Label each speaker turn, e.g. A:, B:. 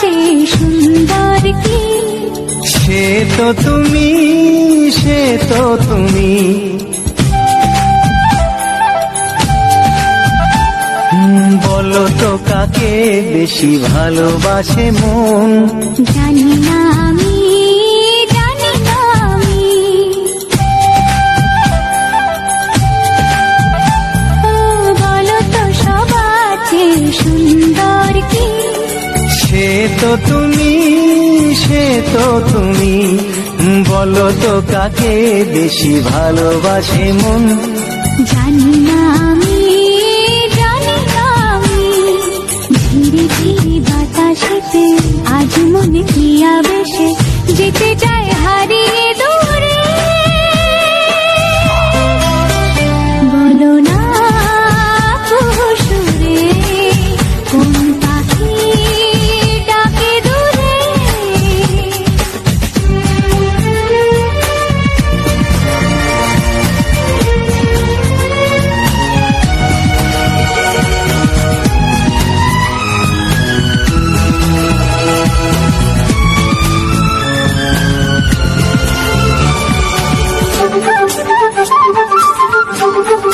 A: চেয়ে সুন্দর কি?
B: সে তো তুমি, সে তো তুমি। বলো তো কাকে বেশি ভালোবাসে মন?
A: জানি না আমি, জানি না আমি। ও বলো তো সবার চেয়ে সুন্দর কি?
B: সে তো তুমি, সে তো তুমি। বলো তো কাকে বেশি ভালোবাসে মন?
A: জানি না আমি, জানি না আমি। ধীরে ধীরে বাতাসেতে আজ মনে কি আবেশে যেতে চায় হারিয়ে